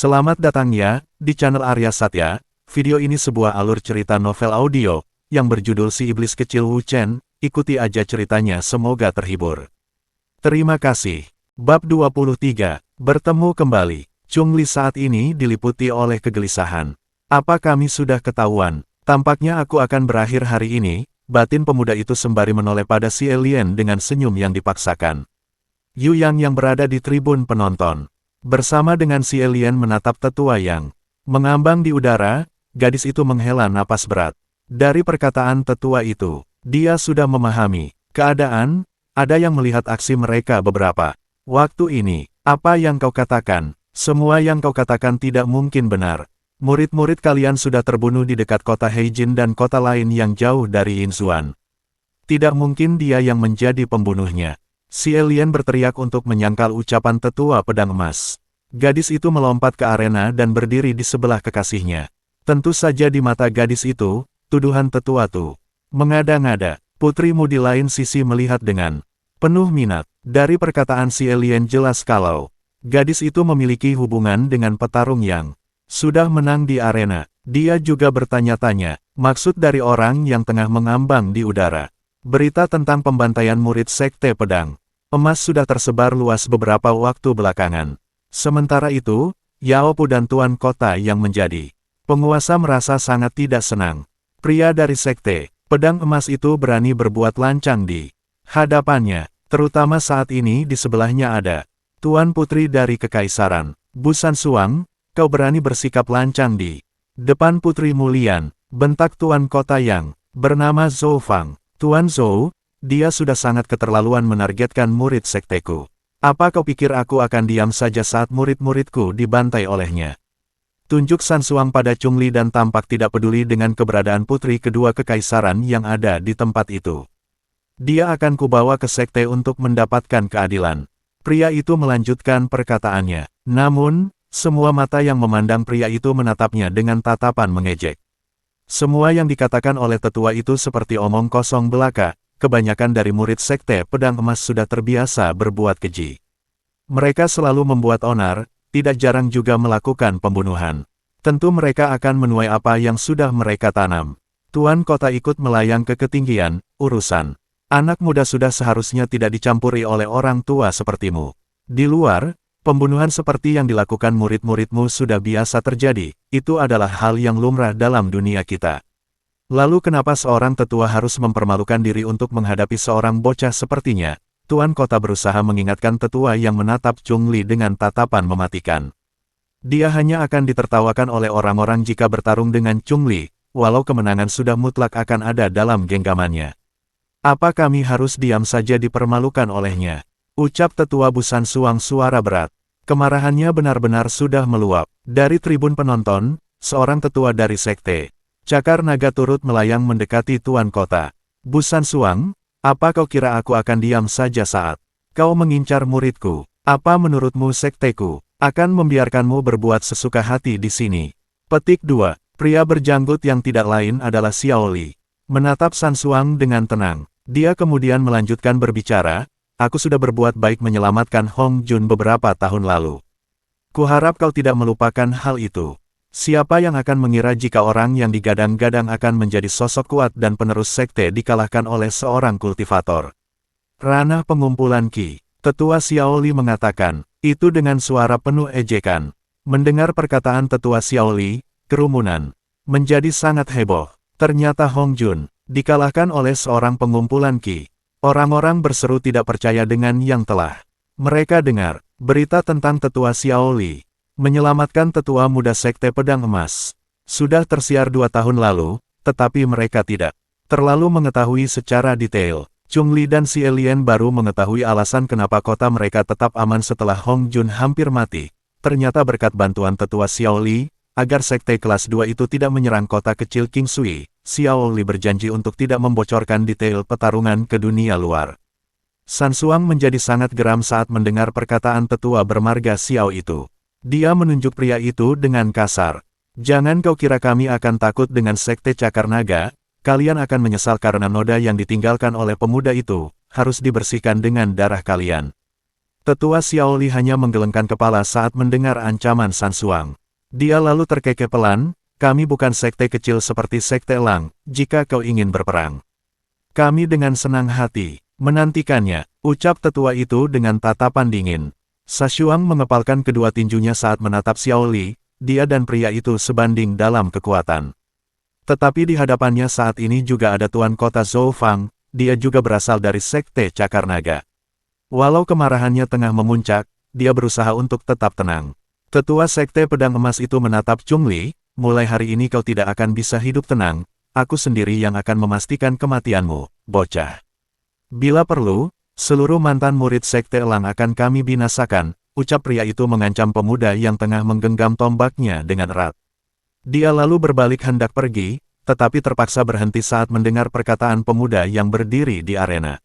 Selamat datang ya, di channel Arya Satya. Video ini sebuah alur cerita novel audio, yang berjudul Si Iblis Kecil Wu Chen. Ikuti aja ceritanya, semoga terhibur. Terima kasih. Bab 23, Bertemu Kembali. Chung Li saat ini diliputi oleh kegelisahan. Apa kami sudah ketahuan? Tampaknya aku akan berakhir hari ini, batin pemuda itu sembari menoleh pada si alien dengan senyum yang dipaksakan. Yu Yang yang berada di tribun penonton, bersama dengan si alien menatap tetua yang mengambang di udara. Gadis itu menghela napas berat. Dari perkataan tetua itu, dia sudah memahami keadaan. Ada yang melihat aksi mereka beberapa waktu ini. Apa yang kau katakan? Semua yang kau katakan tidak mungkin benar. Murid-murid kalian sudah terbunuh di dekat kota Heijin dan kota lain yang jauh dari Yinzuan. Tidak mungkin dia yang menjadi pembunuhnya. Si alien berteriak untuk menyangkal ucapan tetua pedang emas. Gadis itu melompat ke arena dan berdiri di sebelah kekasihnya. Tentu saja di mata gadis itu, tuduhan tetua itu mengada-ngada. Putrimu di lain sisi melihat dengan penuh minat. Dari perkataan si alien jelas kalau gadis itu memiliki hubungan dengan petarung yang sudah menang di arena. Dia juga bertanya-tanya, maksud dari orang yang tengah mengambang di udara. Berita tentang pembantaian murid Sekte Pedang Emas sudah tersebar luas beberapa waktu belakangan. Sementara itu, Yao Pu dan Tuan Kota yang menjadi penguasa merasa sangat tidak senang. Pria dari Sekte Pedang Emas itu berani berbuat lancang di hadapannya, terutama saat ini di sebelahnya ada Tuan Putri dari Kekaisaran, Bu Sansuang. Kau berani bersikap lancang di depan Putri Mulian, bentak Tuan Kota yang bernama Zhou Fang. Tuan Zhou, dia sudah sangat keterlaluan menargetkan murid sekteku. Apa kau pikir aku akan diam saja saat murid-muridku dibantai olehnya? Tunjuk Sansuang pada Chung Li dan tampak tidak peduli dengan keberadaan putri kedua kekaisaran yang ada di tempat itu. Dia akan kubawa ke sekte untuk mendapatkan keadilan. Pria itu melanjutkan perkataannya. Namun, semua mata yang memandang pria itu menatapnya dengan tatapan mengejek. Semua yang dikatakan oleh tetua itu seperti omong kosong belaka. Kebanyakan dari murid Sekte Pedang Emas sudah terbiasa berbuat keji. Mereka selalu membuat onar, tidak jarang juga melakukan pembunuhan. Tentu mereka akan menuai apa yang sudah mereka tanam. Tuan Kota ikut melayang ke ketinggian. Urusan anak muda sudah seharusnya tidak dicampuri oleh orang tua sepertimu. Di luar, pembunuhan seperti yang dilakukan murid-muridmu sudah biasa terjadi. Itu adalah hal yang lumrah dalam dunia kita. Lalu kenapa seorang tetua harus mempermalukan diri untuk menghadapi seorang bocah sepertinya? Tuan Kota berusaha mengingatkan tetua yang menatap Chung Li dengan tatapan mematikan. Dia hanya akan ditertawakan oleh orang-orang jika bertarung dengan Chung Li, walau kemenangan sudah mutlak akan ada dalam genggamannya. Apa kami harus diam saja dipermalukan olehnya? Ucap tetua Bu Sansuang suara berat. Kemarahannya benar-benar sudah meluap. Dari tribun penonton, seorang tetua dari sekte Cakar Naga turut melayang mendekati Tuan Kota. Bu Sansuang, apa kau kira aku akan diam saja saat kau mengincar muridku? Apa menurutmu sekteku akan membiarkanmu berbuat sesuka hati di sini? Petik 2. Pria berjanggut yang tidak lain adalah Xiao Li. Menatap Sansuang dengan tenang. Dia kemudian melanjutkan berbicara. Aku sudah berbuat baik menyelamatkan Hong Jun beberapa tahun lalu. Kuharap kau tidak melupakan hal itu. Siapa yang akan mengira jika orang yang digadang-gadang akan menjadi sosok kuat dan penerus sekte dikalahkan oleh seorang kultivator? Ranah pengumpulan Qi. Tetua Xiao Li mengatakan, itu dengan suara penuh ejekan. Mendengar perkataan tetua Xiao Li, kerumunan menjadi sangat heboh. Ternyata Hong Jun dikalahkan oleh seorang pengumpulan Qi. Orang-orang berseru tidak percaya dengan yang telah mereka dengar. Berita tentang tetua Xiao Li menyelamatkan tetua muda Sekte Pedang Emas sudah tersiar 2 tahun lalu, tetapi mereka tidak terlalu mengetahui secara detail. Chung Li dan si alien baru mengetahui alasan kenapa kota mereka tetap aman setelah Hong Jun hampir mati. Ternyata berkat bantuan tetua Xiao Li, agar Sekte kelas 2 itu tidak menyerang kota kecil King Sui, Xiao Li berjanji untuk tidak membocorkan detail pertarungan ke dunia luar. Sansuang menjadi sangat geram saat mendengar perkataan tetua bermarga Xiao itu. Dia menunjuk pria itu dengan kasar. Jangan kau kira kami akan takut dengan Sekte Cakar Naga, kalian akan menyesal karena noda yang ditinggalkan oleh pemuda itu, harus dibersihkan dengan darah kalian. Tetua Xiaoli hanya menggelengkan kepala saat mendengar ancaman San Suang. Dia lalu terkekeh pelan, kami bukan sekte kecil seperti Sekte Elang, jika kau ingin berperang. Kami dengan senang hati menantikannya, ucap tetua itu dengan tatapan dingin. Sashuang mengepalkan kedua tinjunya saat menatap Xiaoli, dia dan pria itu sebanding dalam kekuatan. Tetapi di hadapannya saat ini juga ada Tuan Kota Zhou Fang, dia juga berasal dari Sekte Cakar Naga. Walau kemarahannya tengah memuncak, dia berusaha untuk tetap tenang. Tetua Sekte Pedang Emas itu menatap Chungli, mulai hari ini kau tidak akan bisa hidup tenang, aku sendiri yang akan memastikan kematianmu, bocah. Bila perlu, seluruh mantan murid Sekte Elang akan kami binasakan, ucap pria itu mengancam pemuda yang tengah menggenggam tombaknya dengan erat. Dia lalu berbalik hendak pergi, tetapi terpaksa berhenti saat mendengar perkataan pemuda yang berdiri di arena.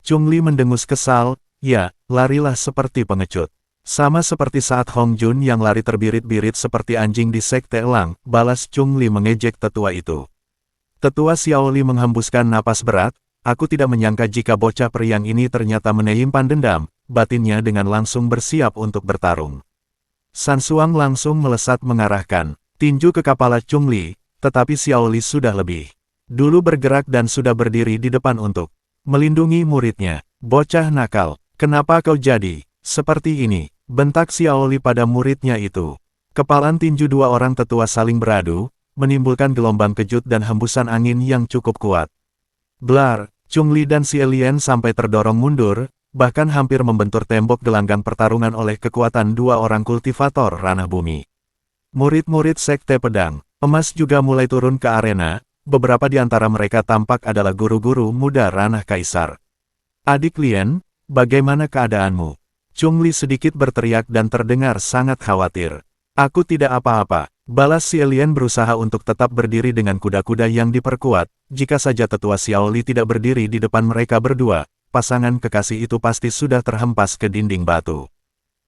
Chungli mendengus kesal, ya, larilah seperti pengecut. Sama seperti saat Hong Jun yang lari terbirit-birit seperti anjing di Sekte Elang, balas Chungli mengejek tetua itu. Tetua Xiaoli menghembuskan napas berat, aku tidak menyangka jika bocah periang ini ternyata menyimpan dendam, batinnya dengan langsung bersiap untuk bertarung. San Suang langsung melesat mengarahkan tinju ke kepala Chungli, tetapi Xiaoli sudah lebih dulu bergerak dan sudah berdiri di depan untuk melindungi muridnya. Bocah nakal, kenapa kau jadi seperti ini? Bentak Xiaoli pada muridnya itu. Kepalan tinju dua orang tetua saling beradu, menimbulkan gelombang kejut dan hembusan angin yang cukup kuat. Blar, Chungli dan Xie Lian sampai terdorong mundur, bahkan hampir membentur tembok gelanggang pertarungan oleh kekuatan dua orang kultivator ranah bumi. Murid-murid Sekte Pedang Emas juga mulai turun ke arena. Beberapa di antara mereka tampak adalah guru-guru muda ranah kaisar. Adik Lien, bagaimana keadaanmu? Chungli sedikit berteriak dan terdengar sangat khawatir. Aku tidak apa-apa, balas Xie Lian berusaha untuk tetap berdiri dengan kuda-kuda yang diperkuat. Jika saja tetua Xiaoli tidak berdiri di depan mereka berdua, pasangan kekasih itu pasti sudah terhempas ke dinding batu.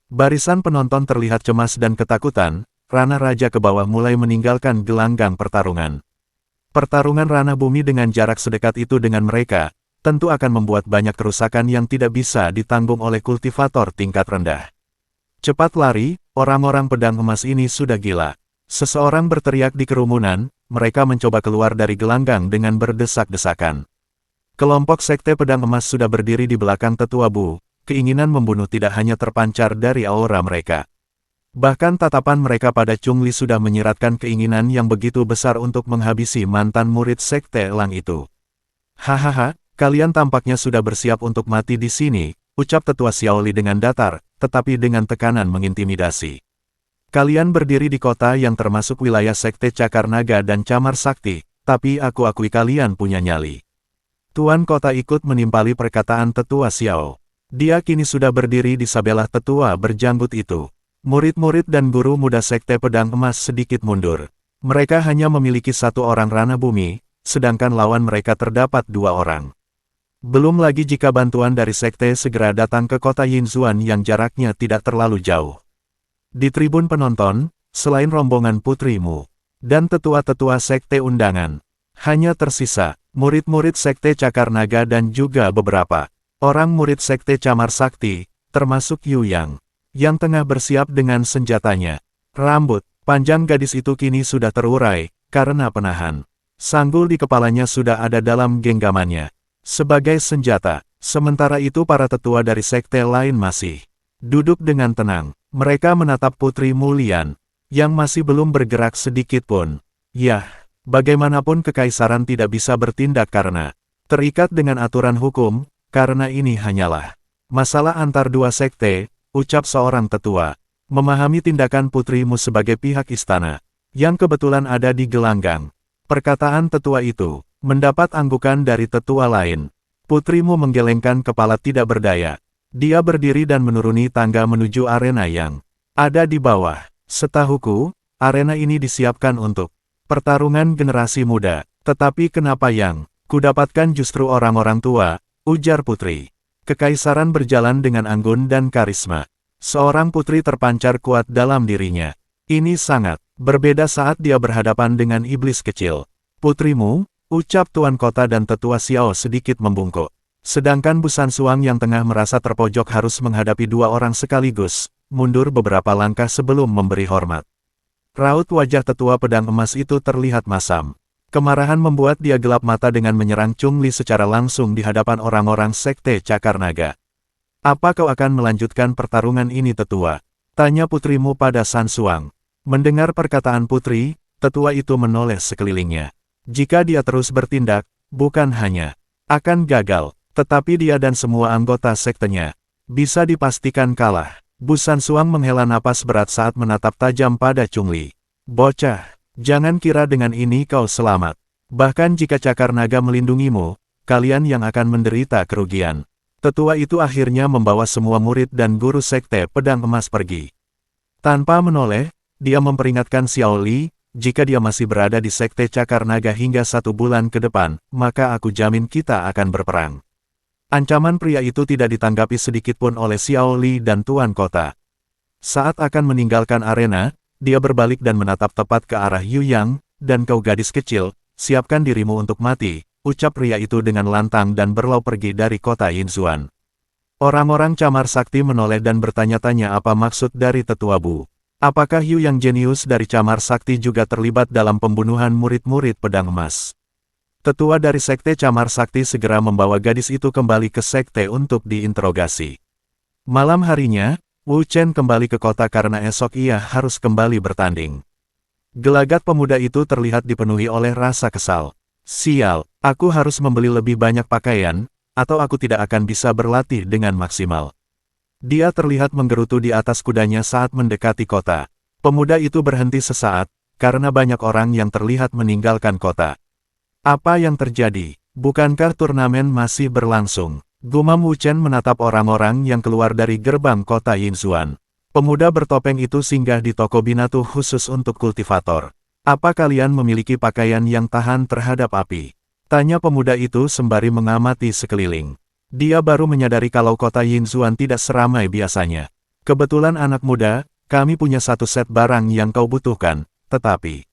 Barisan penonton terlihat cemas dan ketakutan, ranah raja ke bawah mulai meninggalkan gelanggang pertarungan. Pertarungan ranah bumi dengan jarak sedekat itu dengan mereka, tentu akan membuat banyak kerusakan yang tidak bisa ditanggung oleh kultivator tingkat rendah. Cepat lari, orang-orang pedang emas ini sudah gila. Seseorang berteriak di kerumunan, mereka mencoba keluar dari gelanggang dengan berdesak-desakan. Kelompok Sekte Pedang Emas sudah berdiri di belakang tetua Bu, keinginan membunuh tidak hanya terpancar dari aura mereka. Bahkan tatapan mereka pada Chungli sudah menyiratkan keinginan yang begitu besar untuk menghabisi mantan murid Sekte Elang itu. Hahaha, kalian tampaknya sudah bersiap untuk mati di sini, ucap tetua Xiaoli dengan datar, tetapi dengan tekanan mengintimidasi. Kalian berdiri di kota yang termasuk wilayah Sekte Cakar Naga dan Camar Sakti, tapi aku akui kalian punya nyali. Tuan kota ikut menimpali perkataan tetua Xiao. Dia kini sudah berdiri di sebelah tetua berjanggut itu. Murid-murid dan guru muda Sekte Pedang Emas sedikit mundur. Mereka hanya memiliki satu orang ranah bumi, sedangkan lawan mereka terdapat dua orang. Belum lagi jika bantuan dari Sekte segera datang ke kota Yinzuan yang jaraknya tidak terlalu jauh. Di tribun penonton, selain rombongan putrimu dan tetua-tetua Sekte undangan, hanya tersisa murid-murid Sekte Cakar Naga dan juga beberapa orang murid Sekte Camar Sakti, termasuk Yu yang tengah bersiap dengan senjatanya. Rambut panjang gadis itu kini sudah terurai, karena penahan. Sanggul di kepalanya sudah ada dalam genggamannya sebagai senjata. Sementara itu para tetua dari sekte lain masih duduk dengan tenang. Mereka menatap Putri Mulian, yang masih belum bergerak sedikit pun. Yah, bagaimanapun kekaisaran tidak bisa bertindak karena terikat dengan aturan hukum, karena ini hanyalah masalah antar dua sekte, ucap seorang tetua, memahami tindakan putrimu sebagai pihak istana, yang kebetulan ada di gelanggang. Perkataan tetua itu mendapat anggukan dari tetua lain. Putrimu menggelengkan kepala tidak berdaya. Dia berdiri dan menuruni tangga menuju arena yang ada di bawah. Setahuku, arena ini disiapkan untuk pertarungan generasi muda. Tetapi kenapa yang kudapatkan justru orang-orang tua, ujar putri. Kekaisaran berjalan dengan anggun dan karisma. Seorang putri terpancar kuat dalam dirinya. Ini sangat berbeda saat dia berhadapan dengan iblis kecil. Putrimu, ucap tuan kota dan tetua Xiao sedikit membungkuk. Sedangkan Bu Sansuang yang tengah merasa terpojok harus menghadapi dua orang sekaligus, mundur beberapa langkah sebelum memberi hormat. Raut wajah tetua pedang emas itu terlihat masam. Kemarahan membuat dia gelap mata dengan menyerang Chungli secara langsung di hadapan orang-orang Sekte Cakar Naga. "Apa kau akan melanjutkan pertarungan ini, tetua?" tanya putrimu pada Sansuang. Mendengar perkataan putri, tetua itu menoleh sekelilingnya. Jika dia terus bertindak, bukan hanya akan gagal, tetapi dia dan semua anggota sektenya bisa dipastikan kalah. Bu Sansuang menghela napas berat saat menatap tajam pada Chungli. "Bocah, jangan kira dengan ini kau selamat. Bahkan jika Cakar Naga melindungimu, kalian yang akan menderita kerugian." Tetua itu akhirnya membawa semua murid dan guru Sekte Pedang Emas pergi. Tanpa menoleh, dia memperingatkan Xiao Li, jika dia masih berada di Sekte Cakar Naga hingga 1 bulan ke depan, maka aku jamin kita akan berperang. Ancaman pria itu tidak ditanggapi sedikitpun oleh Xiao Li dan Tuan Kota. Saat akan meninggalkan arena, dia berbalik dan menatap tepat ke arah Yu Yang, "Dan kau gadis kecil, siapkan dirimu untuk mati," ucap pria itu dengan lantang dan berlau pergi dari kota Yinzuan. Orang-orang Camar Sakti menoleh dan bertanya-tanya apa maksud dari tetua Bu. Apakah Yu Yang jenius dari Camar Sakti juga terlibat dalam pembunuhan murid-murid pedang emas? Tetua dari Sekte Camar Sakti segera membawa gadis itu kembali ke Sekte untuk diinterogasi. Malam harinya, Wu Chen kembali ke kota karena esok ia harus kembali bertanding. Gelagat pemuda itu terlihat dipenuhi oleh rasa kesal. "Sial, aku harus membeli lebih banyak pakaian, atau aku tidak akan bisa berlatih dengan maksimal." Dia terlihat menggerutu di atas kudanya saat mendekati kota. Pemuda itu berhenti sesaat, karena banyak orang yang terlihat meninggalkan kota. "Apa yang terjadi? Bukankah turnamen masih berlangsung?" Gumam Wu Chen menatap orang-orang yang keluar dari gerbang kota Yinzuan. Pemuda bertopeng itu singgah di toko binatu khusus untuk kultivator. "Apa kalian memiliki pakaian yang tahan terhadap api?" tanya pemuda itu sembari mengamati sekeliling. Dia baru menyadari kalau kota Yinzuan tidak seramai biasanya. "Kebetulan anak muda, kami punya 1 set barang yang kau butuhkan, tetapi..."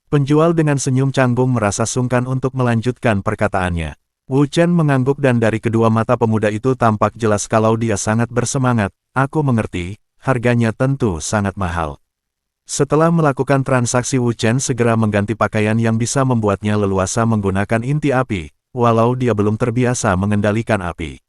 Penjual dengan senyum canggung merasa sungkan untuk melanjutkan perkataannya. Wu Chen mengangguk dan dari kedua mata pemuda itu tampak jelas kalau dia sangat bersemangat. "Aku mengerti, harganya tentu sangat mahal." Setelah melakukan transaksi, Wu Chen segera mengganti pakaian yang bisa membuatnya leluasa menggunakan inti api, walau dia belum terbiasa mengendalikan api.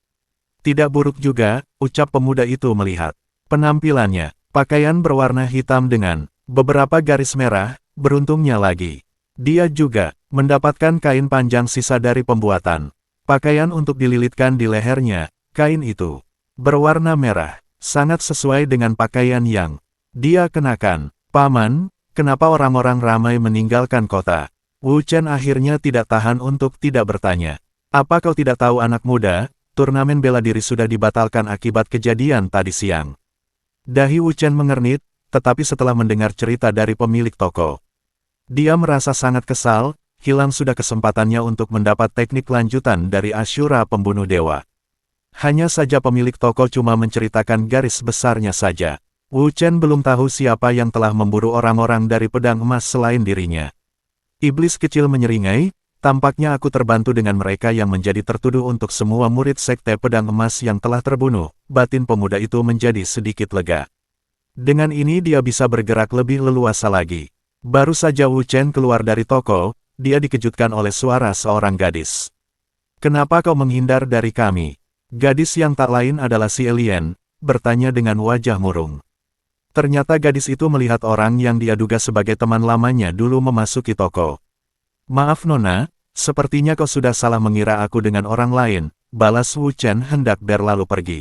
"Tidak buruk juga," ucap pemuda itu melihat penampilannya. Pakaian berwarna hitam dengan beberapa garis merah. Beruntungnya lagi, dia juga mendapatkan kain panjang sisa dari pembuatan pakaian untuk dililitkan di lehernya. Kain itu berwarna merah, sangat sesuai dengan pakaian yang dia kenakan. "Paman, kenapa orang-orang ramai meninggalkan kota?" Wu Chen akhirnya tidak tahan untuk tidak bertanya. "Apa kau tidak tahu anak muda, turnamen bela diri sudah dibatalkan akibat kejadian tadi siang." Dahi Wu Chen mengernit, tetapi setelah mendengar cerita dari pemilik toko, dia merasa sangat kesal. Hilang sudah kesempatannya untuk mendapat teknik lanjutan dari Ashura pembunuh dewa. Hanya saja pemilik toko cuma menceritakan garis besarnya saja. Wu Chen belum tahu siapa yang telah memburu orang-orang dari pedang emas selain dirinya. Iblis kecil menyeringai, "Tampaknya aku terbantu dengan mereka yang menjadi tertuduh untuk semua murid Sekte Pedang Emas yang telah terbunuh." Batin pemuda itu menjadi sedikit lega. Dengan ini dia bisa bergerak lebih leluasa lagi. Baru saja Wu Chen keluar dari toko, dia dikejutkan oleh suara seorang gadis. "Kenapa kau menghindar dari kami?" Gadis yang tak lain adalah si Lian, bertanya dengan wajah murung. Ternyata gadis itu melihat orang yang dia duga sebagai teman lamanya dulu memasuki toko. "Maaf Nona, sepertinya kau sudah salah mengira aku dengan orang lain," balas Wu Chen hendak berlalu pergi.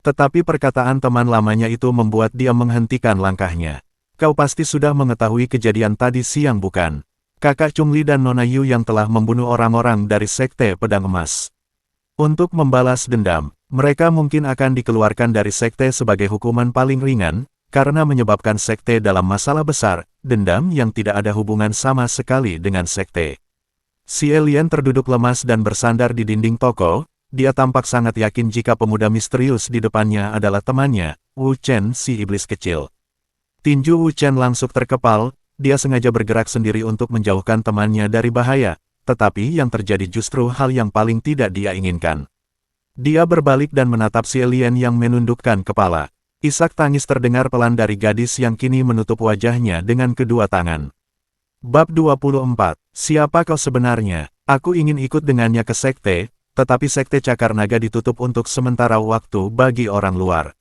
Tetapi perkataan teman lamanya itu membuat dia menghentikan langkahnya. "Kau pasti sudah mengetahui kejadian tadi siang bukan? Kakak Chungli dan Nona Yu yang telah membunuh orang-orang dari Sekte Pedang Emas. Untuk membalas dendam, mereka mungkin akan dikeluarkan dari sekte sebagai hukuman paling ringan, karena menyebabkan sekte dalam masalah besar, dendam yang tidak ada hubungan sama sekali dengan sekte." Si Lian terduduk lemas dan bersandar di dinding toko. Dia tampak sangat yakin jika pemuda misterius di depannya adalah temannya, Wu Chen si iblis kecil. Tinju Wu Chen langsung terkepal. Dia sengaja bergerak sendiri untuk menjauhkan temannya dari bahaya, tetapi yang terjadi justru hal yang paling tidak dia inginkan. Dia berbalik dan menatap si alien yang menundukkan kepala. Isak tangis terdengar pelan dari gadis yang kini menutup wajahnya dengan kedua tangan. Bab 24. Siapa kau sebenarnya? Aku ingin ikut dengannya ke sekte, tetapi sekte Cakar Naga ditutup untuk sementara waktu bagi orang luar.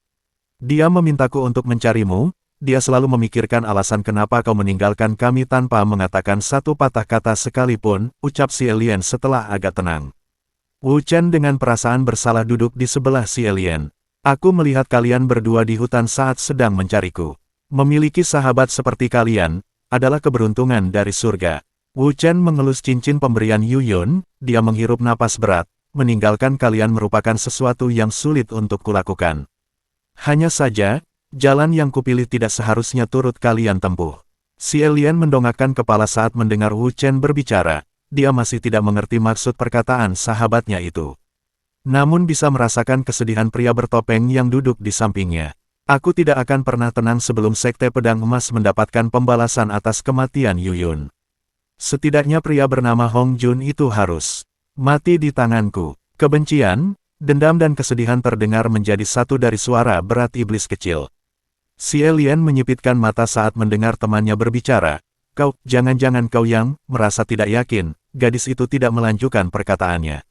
Dia memintaku untuk mencarimu, dia selalu memikirkan alasan kenapa kau meninggalkan kami tanpa mengatakan satu patah kata sekalipun, ucap si alien setelah agak tenang. Wu Chen dengan perasaan bersalah duduk di sebelah si alien. Aku melihat kalian berdua di hutan saat sedang mencariku. Memiliki sahabat seperti kalian, adalah keberuntungan dari surga. Wu Chen mengelus cincin pemberian Yu Yun, dia menghirup napas berat, meninggalkan kalian merupakan sesuatu yang sulit untuk kulakukan. Hanya saja, jalan yang kupilih tidak seharusnya turut kalian tempuh. Si alien mendongakkan kepala saat mendengar Wu Chen berbicara, dia masih tidak mengerti maksud perkataan sahabatnya itu. Namun bisa merasakan kesedihan pria bertopeng yang duduk di sampingnya. Aku tidak akan pernah tenang sebelum Sekte Pedang Emas mendapatkan pembalasan atas kematian Yu Yun. Setidaknya pria bernama Hong Jun itu harus mati di tanganku. Kebencian, dendam dan kesedihan terdengar menjadi satu dari suara berat iblis kecil. Si alien menyipitkan mata saat mendengar temannya berbicara. Jangan-jangan kau yang merasa tidak yakin, gadis itu tidak melanjutkan perkataannya.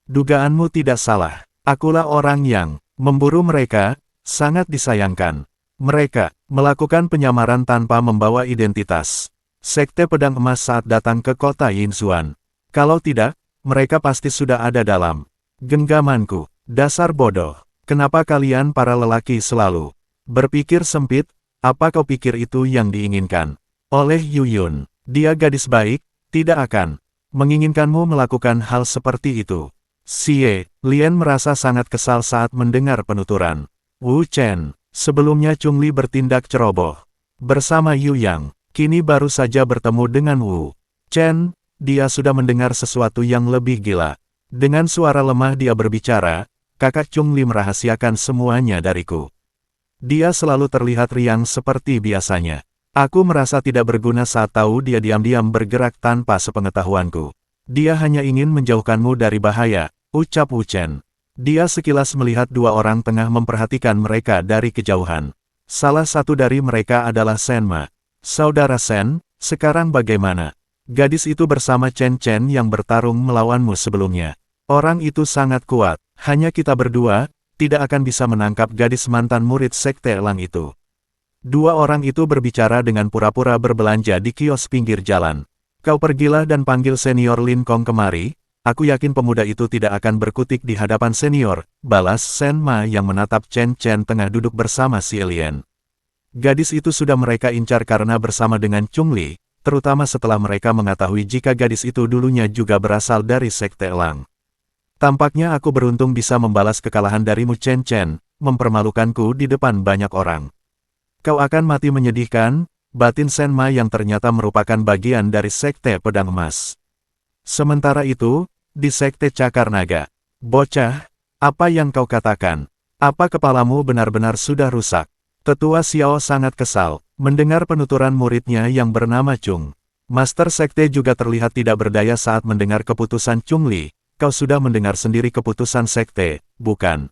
Dugaanmu tidak salah. Akulah orang yang memburu mereka, sangat disayangkan. Mereka melakukan penyamaran tanpa membawa identitas. Sekte Pedang Emas saat datang ke kota Yinzuan. Kalau tidak, mereka pasti sudah ada dalam genggamanku. Dasar bodoh. Kenapa kalian para lelaki selalu berpikir sempit? Apa kau pikir itu yang diinginkan oleh Yu Yun? Dia gadis baik, tidak akan menginginkanmu melakukan hal seperti itu. Xie Lian merasa sangat kesal saat mendengar penuturan Wu Chen. Sebelumnya Chungli bertindak ceroboh bersama Yu Yang. Kini baru saja bertemu dengan Wu Chen. Dia sudah mendengar sesuatu yang lebih gila. Dengan suara lemah dia berbicara, kakak Chungli merahasiakan semuanya dariku. Dia selalu terlihat riang seperti biasanya. Aku merasa tidak berguna saat tahu dia diam-diam bergerak tanpa sepengetahuanku. Dia hanya ingin menjauhkanmu dari bahaya, ucap Wu Chen. Dia sekilas melihat dua orang tengah memperhatikan mereka dari kejauhan. Salah satu dari mereka adalah Sen Ma. Saudara Sen, sekarang bagaimana? Gadis itu bersama Chen Chen yang bertarung melawanmu sebelumnya. Orang itu sangat kuat, hanya kita berdua, tidak akan bisa menangkap gadis mantan murid Sekte Elang itu. Dua orang itu berbicara dengan pura-pura berbelanja di kios pinggir jalan. Kau pergilah dan panggil senior Lin Kong kemari. Aku yakin pemuda itu tidak akan berkutik di hadapan senior, balas Sen Ma yang menatap Chen Chen tengah duduk bersama si alien. Gadis itu sudah mereka incar karena bersama dengan Chungli, terutama setelah mereka mengetahui jika gadis itu dulunya juga berasal dari Sekte Elang. Tampaknya aku beruntung bisa membalas kekalahan darimu Chen Chen, mempermalukanku di depan banyak orang. Kau akan mati menyedihkan, batin Sen Ma yang ternyata merupakan bagian dari Sekte Pedang Emas. Sementara itu, di Sekte Cakar Naga. Bocah, apa yang kau katakan? Apa kepalamu benar-benar sudah rusak? Tetua Xiao sangat kesal, mendengar penuturan muridnya yang bernama Chung. Master Sekte juga terlihat tidak berdaya saat mendengar keputusan Chungli. Kau sudah mendengar sendiri keputusan Sekte, bukan?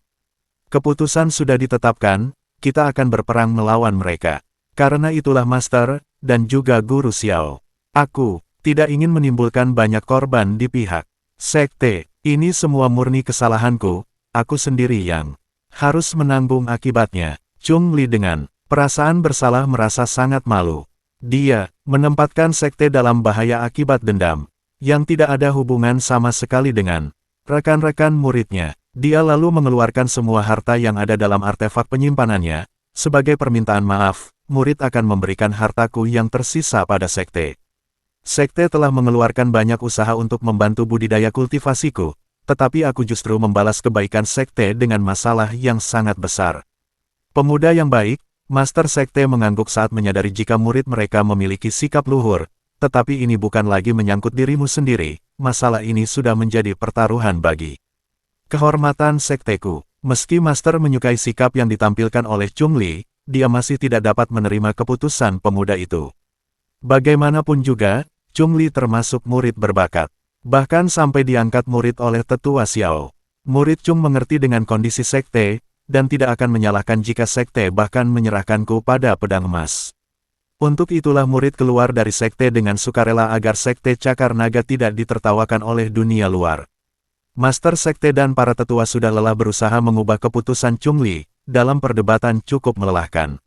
Keputusan sudah ditetapkan, kita akan berperang melawan mereka. Karena itulah Master, dan juga Guru Xiao. Aku tidak ingin menimbulkan banyak korban di pihak Sekte. Ini semua murni kesalahanku, aku sendiri yang harus menanggung akibatnya. Chungli dengan perasaan bersalah merasa sangat malu. Dia menempatkan Sekte dalam bahaya akibat dendam, yang tidak ada hubungan sama sekali dengan rekan-rekan muridnya. Dia lalu mengeluarkan semua harta yang ada dalam artefak penyimpanannya. Sebagai permintaan maaf, murid akan memberikan hartaku yang tersisa pada Sekte. Sekte telah mengeluarkan banyak usaha untuk membantu budidaya kultivasiku, tetapi aku justru membalas kebaikan Sekte dengan masalah yang sangat besar. Pemuda yang baik, Master Sekte mengangguk saat menyadari jika murid mereka memiliki sikap luhur, tetapi ini bukan lagi menyangkut dirimu sendiri, masalah ini sudah menjadi pertaruhan bagi kehormatan Sekteku. Meski Master menyukai sikap yang ditampilkan oleh Chungli, dia masih tidak dapat menerima keputusan pemuda itu. Bagaimanapun juga, Chungli termasuk murid berbakat. Bahkan sampai diangkat murid oleh Tetua Xiao. Murid Chung mengerti dengan kondisi sekte, dan tidak akan menyalahkan jika sekte bahkan menyerahkanku pada pedang emas. Untuk itulah murid keluar dari sekte dengan sukarela agar sekte Cakar Naga tidak ditertawakan oleh dunia luar. Master sekte dan para tetua sudah lelah berusaha mengubah keputusan Chung Li, dalam perdebatan cukup melelahkan.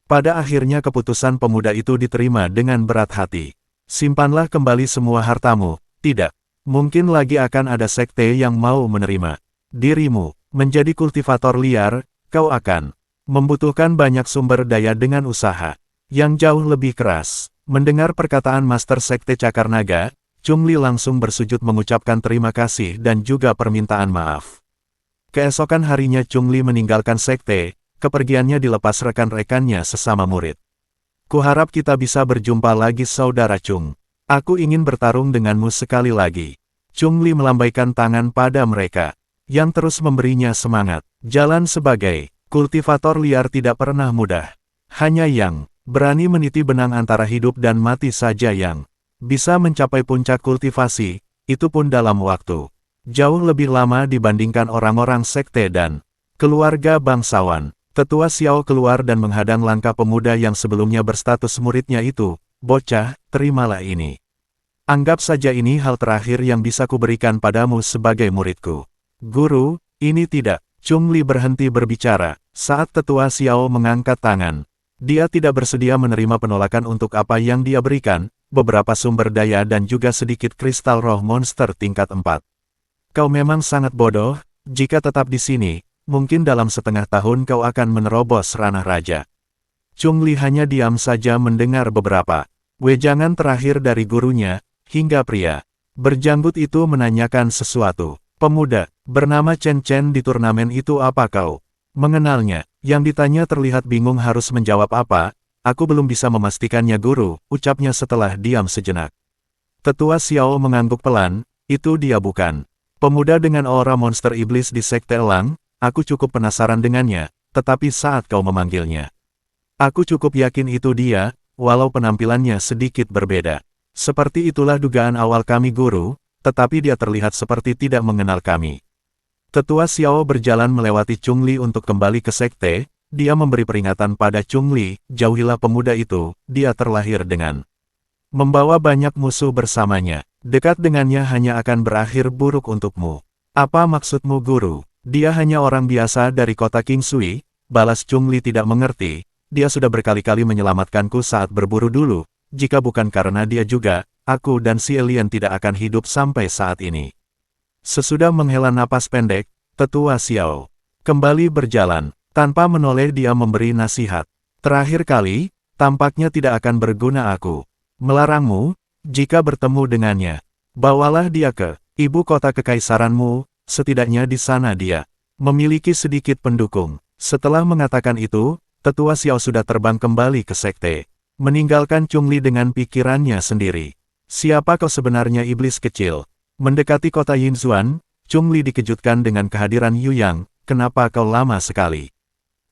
Pada akhirnya keputusan pemuda itu diterima dengan berat hati. Simpanlah kembali semua hartamu, tidak. Mungkin lagi akan ada sekte yang mau menerima dirimu menjadi kultivator liar, kau akan membutuhkan banyak sumber daya dengan usaha yang jauh lebih keras. Mendengar perkataan Master Sekte Cakar Naga, Chung Li langsung bersujud mengucapkan terima kasih dan juga permintaan maaf. Keesokan harinya Chung Li meninggalkan sekte. Kepergiannya dilepas rekan-rekannya sesama murid. Kuharap kita bisa berjumpa lagi saudara Chung. Aku ingin bertarung denganmu sekali lagi. Chung Li melambaikan tangan pada mereka, yang terus memberinya semangat. Jalan sebagai kultivator liar tidak pernah mudah. Hanya yang berani meniti benang antara hidup dan mati saja yang bisa mencapai puncak kultivasi, itu pun dalam waktu jauh lebih lama dibandingkan orang-orang sekte dan keluarga bangsawan. Tetua Xiao keluar dan menghadang langkah pemuda yang sebelumnya berstatus muridnya itu. Bocah, terimalah ini. Anggap saja ini hal terakhir yang bisa kuberikan padamu sebagai muridku. Guru, ini tidak. Chung Li berhenti berbicara, saat Tetua Xiao mengangkat tangan. Dia tidak bersedia menerima penolakan untuk apa yang dia berikan, beberapa sumber daya dan juga sedikit kristal roh monster tingkat 4. Kau memang sangat bodoh, jika tetap di sini. Mungkin dalam setengah tahun kau akan menerobos ranah raja. Chung Li hanya diam saja mendengar beberapa wejangan terakhir dari gurunya, hingga pria berjanggut itu menanyakan sesuatu. Pemuda bernama Chen Chen di turnamen itu apa kau mengenalnya? Yang ditanya terlihat bingung harus menjawab apa. Aku belum bisa memastikannya guru, ucapnya setelah diam sejenak. Tetua Xiao mengangguk pelan, itu dia bukan pemuda dengan aura monster iblis di Sekte Elang. Aku cukup penasaran dengannya, tetapi saat kau memanggilnya, aku cukup yakin itu dia, walau penampilannya sedikit berbeda. Seperti itulah dugaan awal kami guru, tetapi dia terlihat seperti tidak mengenal kami. Tetua Xiao berjalan melewati Chung Li untuk kembali ke sekte, dia memberi peringatan pada Chung Li, jauhilah pemuda itu, dia terlahir dengan membawa banyak musuh bersamanya. Dekat dengannya hanya akan berakhir buruk untukmu. Apa maksudmu guru? Dia hanya orang biasa dari kota King Sui, balas Chung Li tidak mengerti, dia sudah berkali-kali menyelamatkanku saat berburu dulu, jika bukan karena dia juga, aku dan si alien tidak akan hidup sampai saat ini. Sesudah menghela napas pendek, Tetua Xiao kembali berjalan, tanpa menoleh dia memberi nasihat. Terakhir kali, tampaknya tidak akan berguna aku melarangmu, jika bertemu dengannya. Bawalah dia ke ibu kota kekaisaranmu. Setidaknya di sana dia memiliki sedikit pendukung. Setelah mengatakan itu, Tetua Xiao sudah terbang kembali ke sekte, meninggalkan Chung Li dengan pikirannya sendiri. Siapa kau sebenarnya iblis kecil? Mendekati kota Yinzuan, Chung Li dikejutkan dengan kehadiran Yu Yang. Kenapa kau lama sekali?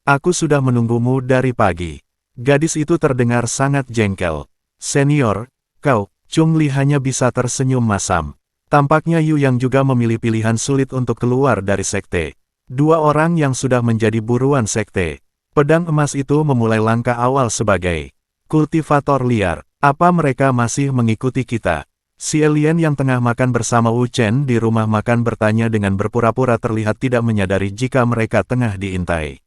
Aku sudah menunggumu dari pagi. Gadis itu terdengar sangat jengkel. Senior, kau, Chung Li hanya bisa tersenyum masam. Tampaknya Yu Yang juga memilih pilihan sulit untuk keluar dari sekte. Dua orang yang sudah menjadi buruan sekte. Pedang emas itu memulai langkah awal sebagai kultivator liar. Apa mereka masih mengikuti kita? Si alien yang tengah makan bersama Wu Chen di rumah makan bertanya dengan berpura-pura terlihat tidak menyadari jika mereka tengah diintai.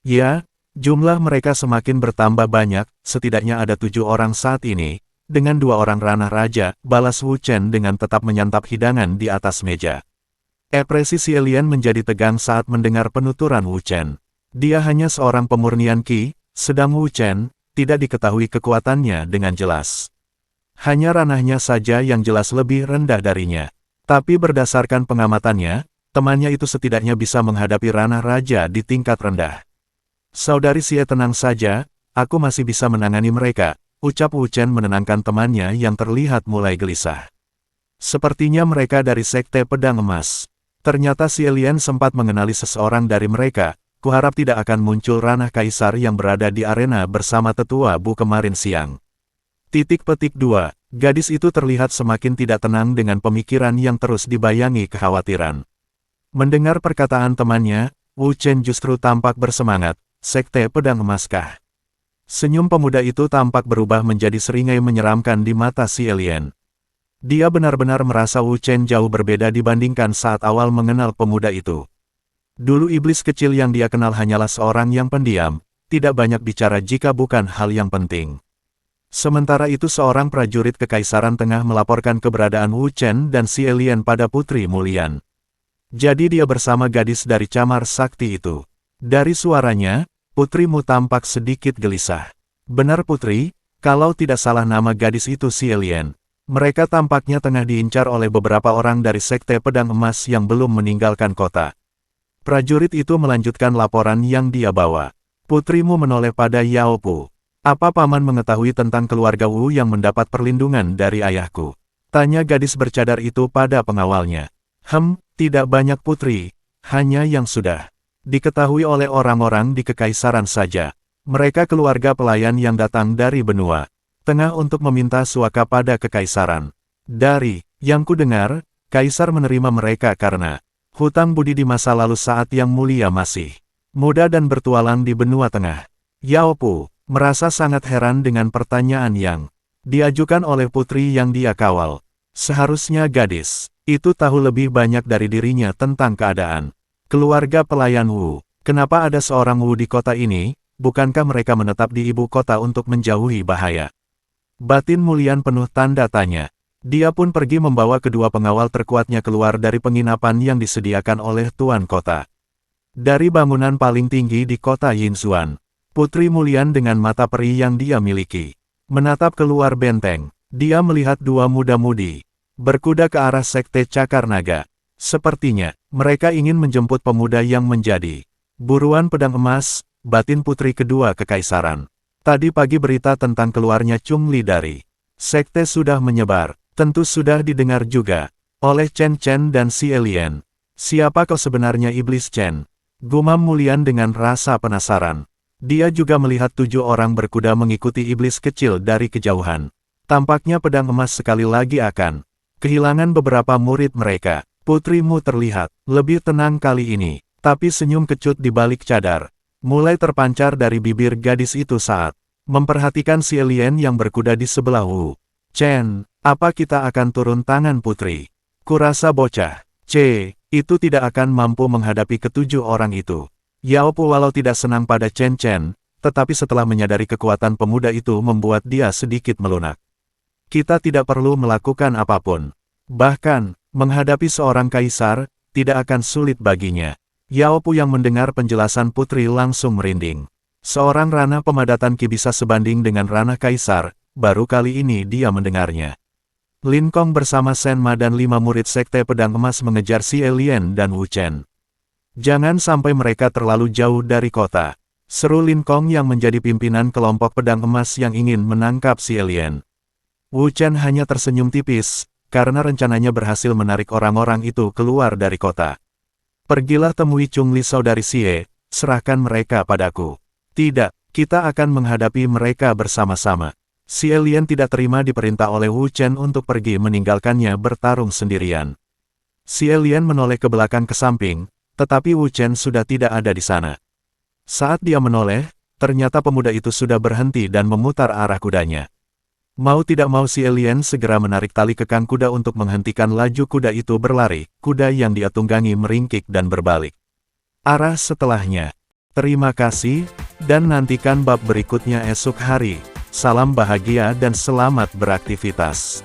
Ya, jumlah mereka semakin bertambah banyak, setidaknya ada 7 orang saat ini. Dengan 2 orang ranah raja, balas Wu Chen dengan tetap menyantap hidangan di atas meja. Ekspresi si alien menjadi tegang saat mendengar penuturan Wu Chen. Dia hanya seorang pemurnian Qi, sedang Wu Chen tidak diketahui kekuatannya dengan jelas. Hanya ranahnya saja yang jelas lebih rendah darinya. Tapi berdasarkan pengamatannya, temannya itu setidaknya bisa menghadapi ranah raja di tingkat rendah. Saudari Xie tenang saja, aku masih bisa menangani mereka. Ucap Wu Chen menenangkan temannya yang terlihat mulai gelisah. Sepertinya mereka dari Sekte Pedang Emas. Ternyata si alien sempat mengenali seseorang dari mereka. Kuharap tidak akan muncul ranah kaisar yang berada di arena bersama tetua Bu kemarin siang. Titik petik 2. Gadis itu terlihat semakin tidak tenang dengan pemikiran yang terus dibayangi kekhawatiran. Mendengar perkataan temannya, Wu Chen justru tampak bersemangat. Sekte Pedang Emas kah? Senyum pemuda itu tampak berubah menjadi seringai menyeramkan di mata si alien. Dia benar-benar merasa Wu Chen jauh berbeda dibandingkan saat awal mengenal pemuda itu. Dulu iblis kecil yang dia kenal hanyalah seorang yang pendiam, tidak banyak bicara jika bukan hal yang penting. Sementara itu seorang prajurit kekaisaran tengah melaporkan keberadaan Wu Chen dan si alien pada Putri Mulian. Jadi dia bersama gadis dari camar sakti itu. Dari suaranya, putrimu tampak sedikit gelisah. Benar putri, kalau tidak salah nama gadis itu si alien. Mereka tampaknya tengah diincar oleh beberapa orang dari Sekte Pedang Emas yang belum meninggalkan kota. Prajurit itu melanjutkan laporan yang dia bawa. Putrimu menoleh pada Yao Pu. Apa paman mengetahui tentang keluarga Wu yang mendapat perlindungan dari ayahku? Tanya gadis bercadar itu pada pengawalnya. Tidak banyak putri, hanya yang sudah diketahui oleh orang-orang di kekaisaran saja. Mereka keluarga pelayan yang datang dari benua tengah untuk meminta suaka pada kekaisaran. Dari yang kudengar, kaisar menerima mereka karena hutang budi di masa lalu saat yang mulia masih muda dan bertualang di benua tengah. Yao Pu merasa sangat heran dengan pertanyaan yang diajukan oleh putri yang dia kawal. Seharusnya gadis itu tahu lebih banyak dari dirinya tentang keadaan keluarga pelayan Wu. Kenapa ada seorang Wu di kota ini? Bukankah mereka menetap di ibu kota untuk menjauhi bahaya? Batin Mulian penuh tanda tanya. Dia pun pergi membawa kedua pengawal terkuatnya keluar dari penginapan yang disediakan oleh tuan kota. Dari bangunan paling tinggi di kota Yinzuan, Putri Mulian dengan mata peri yang dia miliki menatap keluar benteng. Dia melihat dua muda-mudi berkuda ke arah Sekte Cakar Naga. Sepertinya, mereka ingin menjemput pemuda yang menjadi buruan pedang emas, batin putri kedua kekaisaran. Tadi pagi berita tentang keluarnya Chung Li dari Sekte sudah menyebar. Tentu sudah didengar juga oleh Chen Chen dan si alien. Siapa kau sebenarnya iblis Chen? Gumam Mulian dengan rasa penasaran. Dia juga melihat 7 orang berkuda mengikuti iblis kecil dari kejauhan. Tampaknya pedang emas sekali lagi akan kehilangan beberapa murid mereka. Putrimu terlihat lebih tenang kali ini, tapi senyum kecut di balik cadar mulai terpancar dari bibir gadis itu saat memperhatikan si alien yang berkuda di sebelah Wu Chen. Apa kita akan turun tangan putri? Kurasa bocah itu tidak akan mampu menghadapi ketujuh orang itu. Yao Pu walau tidak senang pada Chen Chen, tetapi setelah menyadari kekuatan pemuda itu membuat dia sedikit melunak. Kita tidak perlu melakukan apapun. Bahkan, menghadapi seorang kaisar, tidak akan sulit baginya. Yao Pu yang mendengar penjelasan putri langsung merinding. Seorang ranah pemadatan Qi bisa sebanding dengan ranah kaisar, baru kali ini dia mendengarnya. Lin Kong bersama Shen Ma dan 5 murid Sekte Pedang Emas mengejar si alien dan Wu Chen. Jangan sampai mereka terlalu jauh dari kota, seru Lin Kong yang menjadi pimpinan kelompok pedang emas yang ingin menangkap si alien. Wu Chen hanya tersenyum tipis, karena rencananya berhasil menarik orang-orang itu keluar dari kota. Pergilah temui Chung Li saudari Xie, serahkan mereka padaku. Tidak, kita akan menghadapi mereka bersama-sama. Si alien tidak terima diperintah oleh Wu Chen untuk pergi meninggalkannya bertarung sendirian. Si alien menoleh ke belakang ke samping, tetapi Wu Chen sudah tidak ada di sana. Saat dia menoleh, ternyata pemuda itu sudah berhenti dan memutar arah kudanya. Mau tidak mau si alien segera menarik tali kekang kuda untuk menghentikan laju kuda itu berlari. Kuda yang dia tunggangi meringkik dan berbalik arah setelahnya. Terima kasih, dan nantikan bab berikutnya esok hari. Salam bahagia dan selamat beraktivitas.